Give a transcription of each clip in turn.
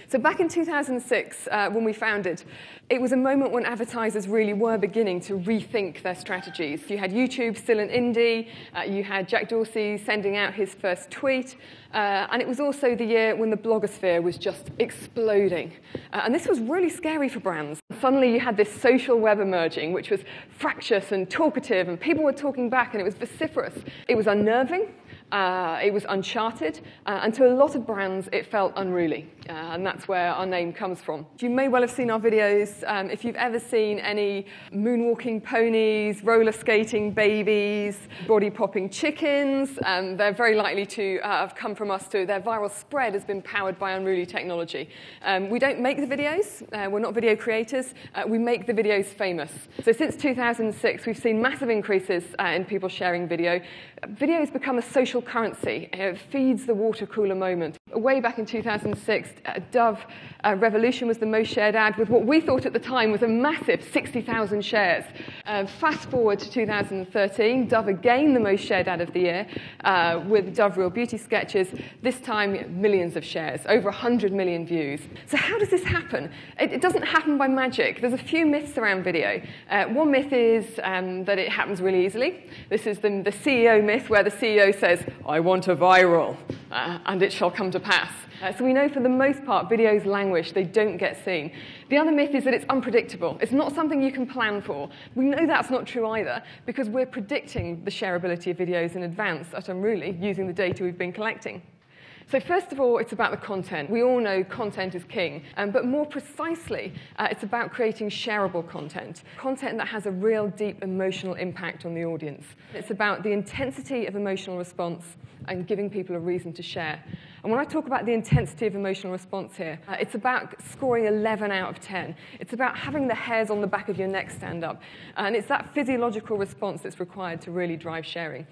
So back in 2006, when we founded, it was a moment when advertisers really were beginning to rethink their strategies. You had YouTube still an indie, you had Jack Dorsey sending out his first tweet, and it was also the year when the blogosphere was just exploding. And this was really scary for brands. Suddenly you had this social web emerging, which was fractious and talkative, and people were talking back, and it was vociferous. It was unnerving. It was uncharted, and to a lot of brands, it felt unruly, and that's where our name comes from. You may well have seen our videos. If you've ever seen any moonwalking ponies, roller skating babies, body-popping chickens, they're very likely to have come from us too. Their viral spread has been powered by unruly technology. We don't make the videos. We're not video creators. We make the videos famous. So since 2006, we've seen massive increases in people sharing video. Video has become a social currency. It feeds the water cooler moment. Way back in 2006, Dove Revolution was the most shared ad with what we thought at the time was a massive 60,000 shares. Fast forward to 2013, Dove again the most shared ad of the year with Dove Real Beauty Sketches, this time millions of shares, over 100 million views. So how does this happen? It doesn't happen by magic. There's a few myths around video. One myth is that it happens really easily. This is the CEO myth, where the CEO says, I want a viral, and it shall come to pass. So we know for the most part, videos languish, they don't get seen. The other myth is that it's unpredictable. It's not something you can plan for. We know that's not true either, because we're predicting the shareability of videos in advance at Unruly using the data we've been collecting. So first of all, it's about the content. We all know content is king, but more precisely, it's about creating shareable content, content that has a real deep emotional impact on the audience. It's about the intensity of emotional response and giving people a reason to share. And when I talk about the intensity of emotional response here, it's about scoring 11 out of 10. It's about having the hairs on the back of your neck stand up. And it's that physiological response that's required to really drive sharing.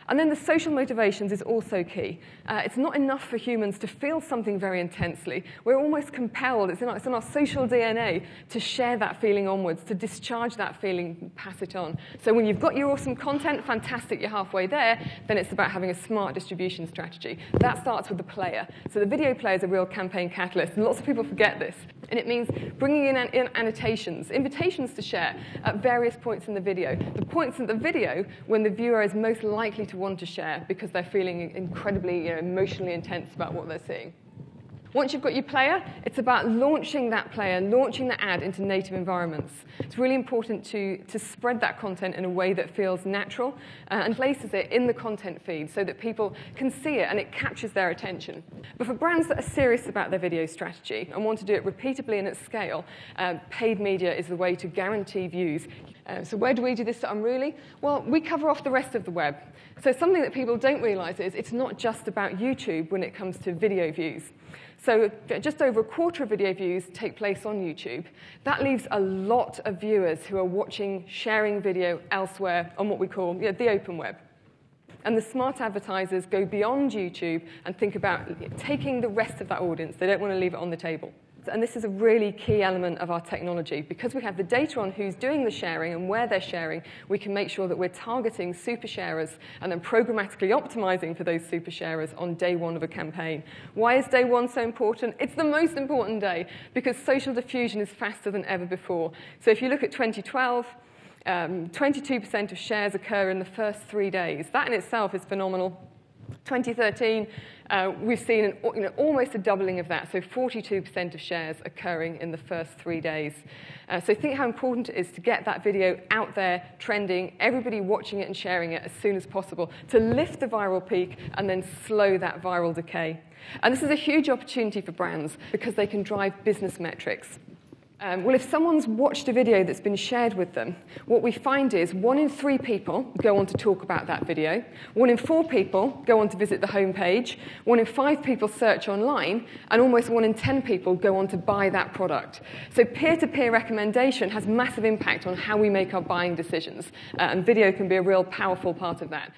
And then the social motivations is also key. It's not enough for humans to feel something very intensely. We're almost compelled, it's in our social DNA, to share that feeling onwards, to discharge that feeling, pass it on. So when you've got your awesome content, fantastic, you're halfway there, then it's about having a smart distribution strategy. That starts with the player. So the video player is a real campaign catalyst, and lots of people forget this. And it means bringing in annotations, invitations to share at various points in the video. The points in the video when the viewer is most likely to want to share because they're feeling incredibly emotionally intense about what they're seeing. Once you've got your player, it's about launching that player, launching the ad into native environments. It's really important to spread that content in a way that feels natural and places it in the content feed so that people can see it and it captures their attention. But for brands that are serious about their video strategy and want to do it repeatably and at scale, paid media is the way to guarantee views. So where do we do this at Unruly? Well, we cover off the rest of the web. So something that people don't realize is it's not just about YouTube when it comes to video views. So just over a quarter of video views take place on YouTube. That leaves a lot of viewers who are watching, sharing video elsewhere on what we call the open web. And the smart advertisers go beyond YouTube and think about taking the rest of that audience. They don't want to leave it on the table. And this is a really key element of our technology. Because we have the data on who's doing the sharing and where they're sharing, we can make sure that we're targeting super sharers and then programmatically optimizing for those super sharers on day one of a campaign. Why is day one so important? It's the most important day because social diffusion is faster than ever before. So if you look at 2012, 22% of shares occur in the first 3 days. That in itself is phenomenal. 2013, we've seen almost a doubling of that, so 42% of shares occurring in the first 3 days. So think how important it is to get that video out there, trending, everybody watching it and sharing it as soon as possible, to lift the viral peak and then slow that viral decay. And this is a huge opportunity for brands because they can drive business metrics. Well, if someone's watched a video that's been shared with them, what we find is 1 in 3 people go on to talk about that video, 1 in 4 people go on to visit the homepage, 1 in 5 people search online, and almost 1 in 10 people go on to buy that product. So peer-to-peer recommendation has massive impact on how we make our buying decisions, and video can be a real powerful part of that.